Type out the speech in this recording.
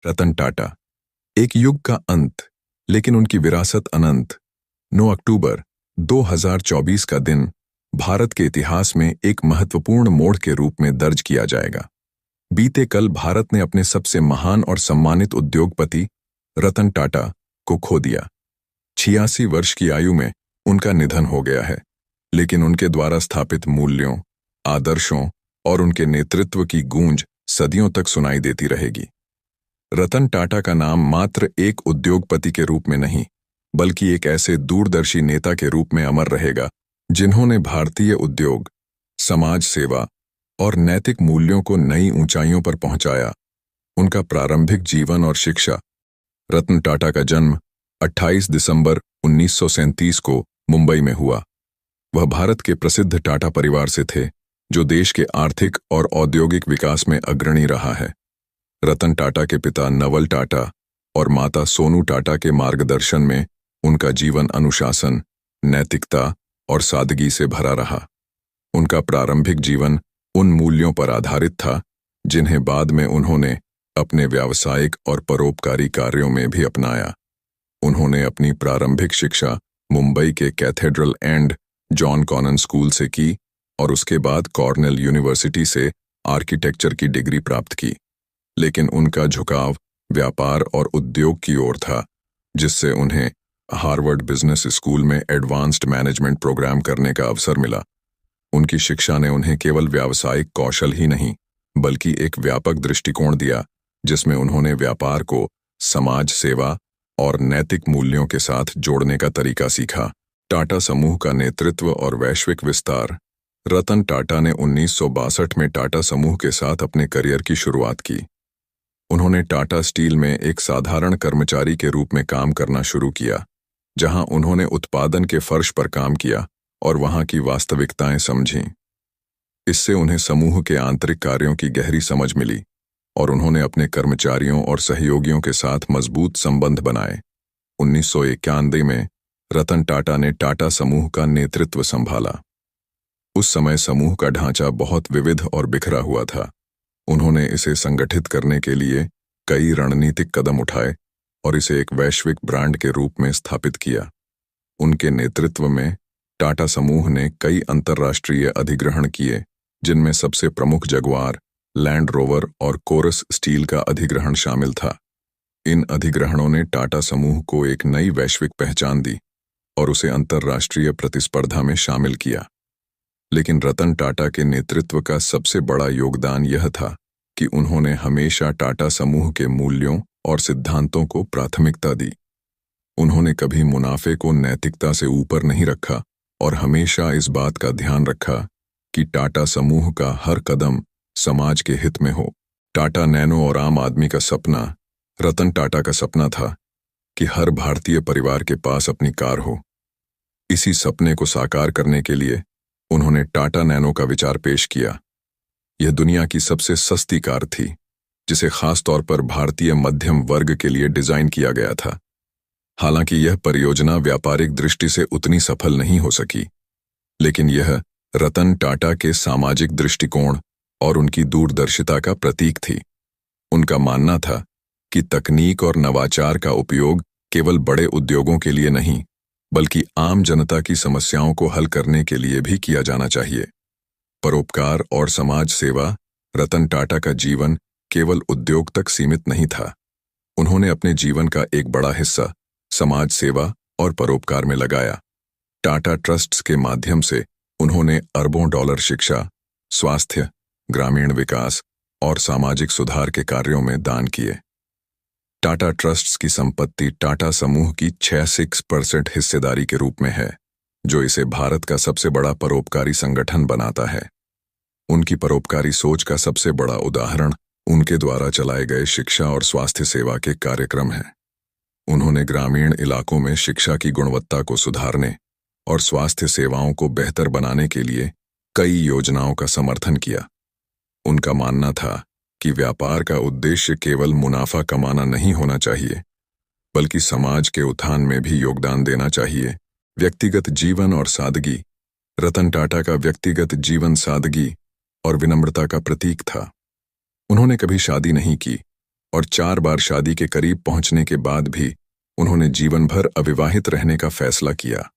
रतन टाटा, एक युग का अंत, लेकिन उनकी विरासत अनंत। 9 अक्टूबर 2024 का दिन भारत के इतिहास में एक महत्वपूर्ण मोड़ के रूप में दर्ज किया जाएगा। बीते कल भारत ने अपने सबसे महान और सम्मानित उद्योगपति रतन टाटा को खो दिया। 86 वर्ष की आयु में उनका निधन हो गया है, लेकिन उनके द्वारा स्थापित मूल्यों, आदर्शों और उनके नेतृत्व की गूंज सदियों तक सुनाई देती रहेगी। रतन टाटा का नाम मात्र एक उद्योगपति के रूप में नहीं, बल्कि एक ऐसे दूरदर्शी नेता के रूप में अमर रहेगा जिन्होंने भारतीय उद्योग, समाज सेवा और नैतिक मूल्यों को नई ऊंचाइयों पर पहुंचाया। उनका प्रारंभिक जीवन और शिक्षा। रतन टाटा का जन्म 28 दिसंबर 1937 को मुंबई में हुआ। वह भारत के प्रसिद्ध टाटा परिवार से थे, जो देश के आर्थिक और औद्योगिक विकास में अग्रणी रहा है। रतन टाटा के पिता नवल टाटा और माता सोनू टाटा के मार्गदर्शन में उनका जीवन अनुशासन, नैतिकता और सादगी से भरा रहा। उनका प्रारंभिक जीवन उन मूल्यों पर आधारित था जिन्हें बाद में उन्होंने अपने व्यावसायिक और परोपकारी कार्यों में भी अपनाया। उन्होंने अपनी प्रारंभिक शिक्षा मुंबई के Cathedral and John Connon School से की और उसके बाद कॉर्नेल यूनिवर्सिटी से आर्किटेक्चर की डिग्री प्राप्त की। लेकिन उनका झुकाव व्यापार और उद्योग की ओर था, जिससे उन्हें हार्वर्ड बिजनेस स्कूल में एडवांस्ड मैनेजमेंट प्रोग्राम करने का अवसर मिला। उनकी शिक्षा ने उन्हें केवल व्यावसायिक कौशल ही नहीं, बल्कि एक व्यापक दृष्टिकोण दिया, जिसमें उन्होंने व्यापार को समाज सेवा और नैतिक मूल्यों के साथ जोड़ने का तरीका सीखा। टाटा समूह का नेतृत्व और वैश्विक विस्तार। रतन टाटा ने 1962 में टाटा समूह के साथ अपने करियर की शुरुआत की। उन्होंने टाटा स्टील में एक साधारण कर्मचारी के रूप में काम करना शुरू किया, जहां उन्होंने उत्पादन के फर्श पर काम किया और वहां की वास्तविकताएं समझीं। इससे उन्हें समूह के आंतरिक कार्यों की गहरी समझ मिली और उन्होंने अपने कर्मचारियों और सहयोगियों के साथ मजबूत संबंध बनाए। 1991 में रतन टाटा ने टाटा समूह का नेतृत्व संभाला। उस समय समूह का ढांचा बहुत विविध और बिखरा हुआ था। उन्होंने इसे संगठित करने के लिए कई रणनीतिक कदम उठाए और इसे एक वैश्विक ब्रांड के रूप में स्थापित किया। उनके नेतृत्व में टाटा समूह ने कई अंतर्राष्ट्रीय अधिग्रहण किए, जिनमें सबसे प्रमुख जगुआर, लैंड रोवर और कोरस स्टील का अधिग्रहण शामिल था। इन अधिग्रहणों ने टाटा समूह को एक नई वैश्विक पहचान दी और उसे अंतर्राष्ट्रीय प्रतिस्पर्धा में शामिल किया। लेकिन रतन टाटा के नेतृत्व का सबसे बड़ा योगदान यह था कि उन्होंने हमेशा टाटा समूह के मूल्यों और सिद्धांतों को प्राथमिकता दी। उन्होंने कभी मुनाफे को नैतिकता से ऊपर नहीं रखा और हमेशा इस बात का ध्यान रखा कि टाटा समूह का हर कदम समाज के हित में हो। टाटा नैनो और आम आदमी का सपना। रतन टाटा का सपना था कि हर भारतीय परिवार के पास अपनी कार हो। इसी सपने को साकार करने के लिए उन्होंने टाटा नैनो का विचार पेश किया। यह दुनिया की सबसे सस्ती कार थी, जिसे खास तौर पर भारतीय मध्यम वर्ग के लिए डिजाइन किया गया था। हालांकि यह परियोजना व्यापारिक दृष्टि से उतनी सफल नहीं हो सकी, लेकिन यह रतन टाटा के सामाजिक दृष्टिकोण और उनकी दूरदर्शिता का प्रतीक थी। उनका मानना था कि तकनीक और नवाचार का उपयोग केवल बड़े उद्योगों के लिए नहीं, बल्कि आम जनता की समस्याओं को हल करने के लिए भी किया जाना चाहिए। परोपकार और समाज सेवा। रतन टाटा का जीवन केवल उद्योग तक सीमित नहीं था। उन्होंने अपने जीवन का एक बड़ा हिस्सा समाज सेवा और परोपकार में लगाया। टाटा ट्रस्ट्स के माध्यम से उन्होंने अरबों डॉलर शिक्षा, स्वास्थ्य, ग्रामीण विकास और सामाजिक सुधार के कार्यों में दान किए। टाटा ट्रस्ट्स की संपत्ति टाटा समूह की 66% हिस्सेदारी के रूप में है, जो इसे भारत का सबसे बड़ा परोपकारी संगठन बनाता है। उनकी परोपकारी सोच का सबसे बड़ा उदाहरण उनके द्वारा चलाए गए शिक्षा और स्वास्थ्य सेवा के कार्यक्रम हैं। उन्होंने ग्रामीण इलाकों में शिक्षा की गुणवत्ता को सुधारने और स्वास्थ्य सेवाओं को बेहतर बनाने के लिए कई योजनाओं का समर्थन किया। उनका मानना था कि व्यापार का उद्देश्य केवल मुनाफा कमाना नहीं होना चाहिए, बल्कि समाज के उत्थान में भी योगदान देना चाहिए। व्यक्तिगत जीवन और सादगी। रतन टाटा का व्यक्तिगत जीवन सादगी और विनम्रता का प्रतीक था। उन्होंने कभी शादी नहीं की और 4 बार शादी के करीब पहुंचने के बाद भी उन्होंने जीवन भर अविवाहित रहने का फैसला किया।